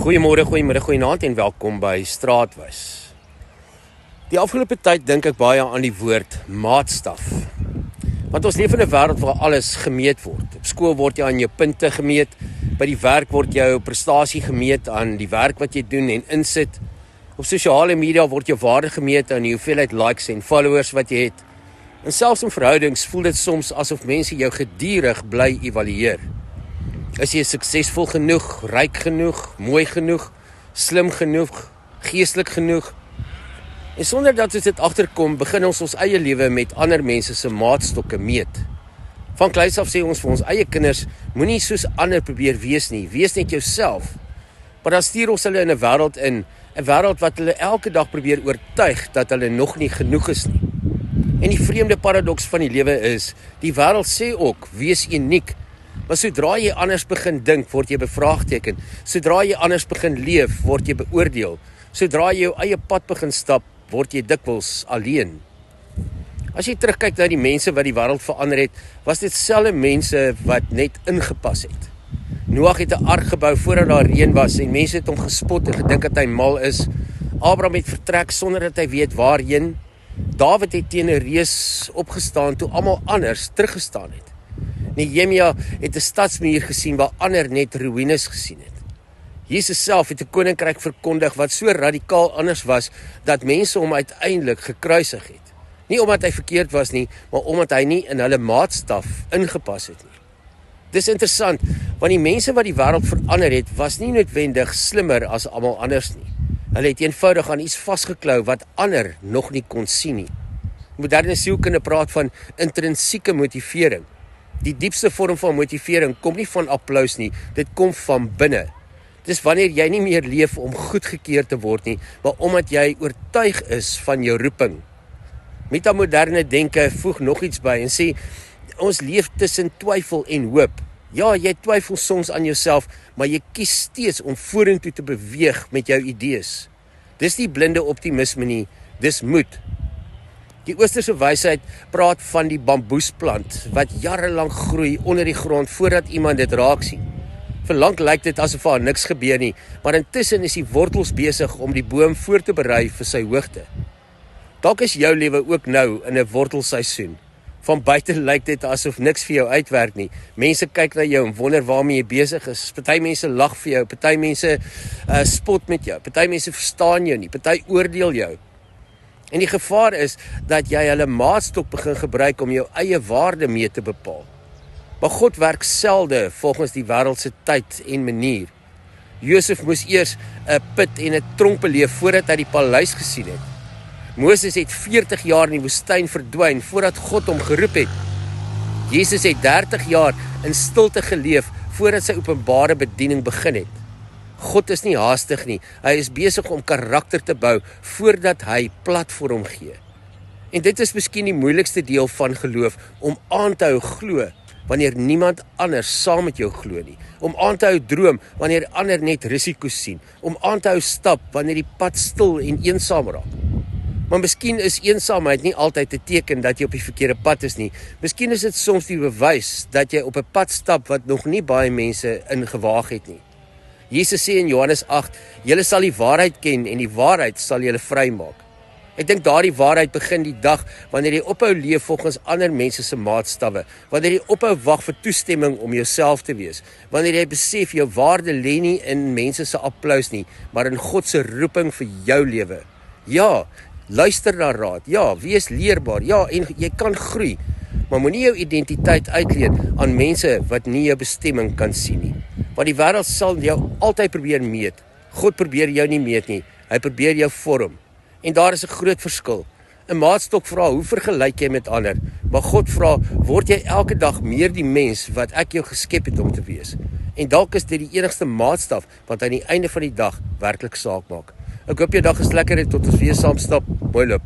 Goeiemôre, goeienaand en welkom by Straatwys. Die afgelope tyd dink ek baie aan die woord maatstaf. Want ons leef in 'n wêreld waar alles gemeet word. Op skool word jy aan jou punte gemeet, by die werk word jou prestasie gemeet aan die werk wat jy doen en insit. Op sosiale media word jou waarde gemeet aan die hoeveelheid likes en followers wat jy het. En selfs in verhoudings voel dit soms asof mense jou gedurig bly evalueer. Is jy suksesvol genoeg, ryk genoeg, mooi genoeg, slim genoeg, geestelik genoeg? En sonder dat ons dit agterkom, begin ons eie lewe met ander mense se maatstokke meet. Van kleins af sê ons vir ons eie kinders, moenie soos ander probeer wees nie, wees net jouself. Maar dan stuur ons hulle in 'n wêreld wat hulle elke dag probeer oortuig dat hulle nog nie genoeg is nie. En die vreemde paradoks van die lewe is, die wêreld sê ook, wees uniek. Maar sodra jy anders begin dink, word jy bevraagteken. Sodra jy anders begin leef, word jy beoordeel. Sodra jy jou eie pad begin stap, word jy dikwels alleen. As jy terugkyk na die mense wat die wêreld verander het, was dit selfde mense wat net ingepas het. Noag het 'n ark gebou voordat daar reën was en mense het hom gespot en gedink dat hy mal is. Abraham het vertrek sonder dat hy weet waarheen. Dawid het teen 'n reus opgestaan toe almal anders teruggestaan het. Nehemia het 'n stadsmuur gesien waar ander net ruïnes gesien het. Jesus self het 'n koninkryk verkondig wat so radikaal anders was dat mense hom uiteindelik gekruisig het. Nie omdat hy verkeerd was nie, maar omdat hy nie in hulle maatstaf ingepas het nie. Dis interessant, want die mense wat die wêreld verander het, was nie noodwendig slimmer as almal anders nie. Hulle het eenvoudig aan iets vasgeklou wat ander nog nie kon sien nie. Moderne sielkunde praat van intrinsieke motivering. Die diepste vorm van motivering kom nie van applous nie, dit kom van binne. Dis wanneer jy nie meer leef om goedgekeur te word nie, maar omdat jy oortuig is van jou roeping. Metamoderne denke voeg nog iets by en sê, ons leef tussen twyfel en hoop. Ja, jy twyfel soms aan jouself, maar jy kies steeds om vorentoe te beweeg met jou idees. Dis nie blinde optimisme nie, dis moed. Die Oosterse wysheid praat van die bamboesplant wat jarelang groei onder die grond voordat iemand dit raak sien. Verlang lyk dit asof daar niks gebeur nie, maar intussen is die wortels besig om die boom voor te berei vir sy hoogte. Dalk is jou lewe ook nou in 'n wortelseisoen. Van buite lyk dit asof niks vir jou uitwerk nie. Mense kyk na jou en wonder waarmee jy besig is. Party mense lag vir jou, party mense spot met jou, party mense verstaan jou nie, party oordeel jou. En die gevaar is dat jy hulle maatstok begin gebruik om jou eie waarde mee te bepaal. Maar God werk selde volgens die wêreld se tyd en manier. Josef moes eers 'n put en 'n tronk beleef voordat hy die paleis gesien het. Moses het 40 jaar in die woestyn verdwyn voordat God hom geroep het. Jesus het 30 jaar in stilte geleef voordat sy openbare bediening begin het. God is nie haastig nie, hy is besig om karakter te bou voordat hy platform gee. En dit is miskien die moeilikste deel van geloof, om aan te hou glo, wanneer niemand anders saam met jou glo nie. Om aan te hou droom, wanneer ander net risiko's sien. Om aan te hou stap, wanneer die pad stil en eensaam raak. Maar miskien is eensaamheid nie altyd 'n teken dat jy op die verkeerde pad is nie. Miskien is dit soms die bewys dat jy op 'n pad stap wat nog nie baie mense ingewaag het nie. Jesus sê in Johannes 8, julle sal die waarheid ken en die waarheid sal julle vrymaak. Ek dink daardie waarheid begin die dag wanneer jy ophou leef volgens ander mense se maatstawwe, wanneer jy ophou wag vir toestemming om jouself te wees, wanneer jy besef jou waarde lê nie in mense se applous nie, maar in God se roeping vir jou lewe. Ja, luister na raad, ja, wees leerbaar, ja, en jy kan groei, maar moenie jou identiteit uitleen aan mense wat nie jou bestemming kan sien nie. Want die wêreld sal jou altyd probeer meet. God probeer jou nie meet nie, hy probeer jou vorm. En daar is 'n groot verskil. 'n Maatstok vra, hoe vergelyk jy met ander? Maar God vra, word jy elke dag meer die mens wat ek jou geskep het om te wees? En dalk is dit die enigste maatstaf wat aan die einde van die dag werklik saak maak. Ek hoop jou dag is lekker en tot ons weer saam stap. Mooi loop.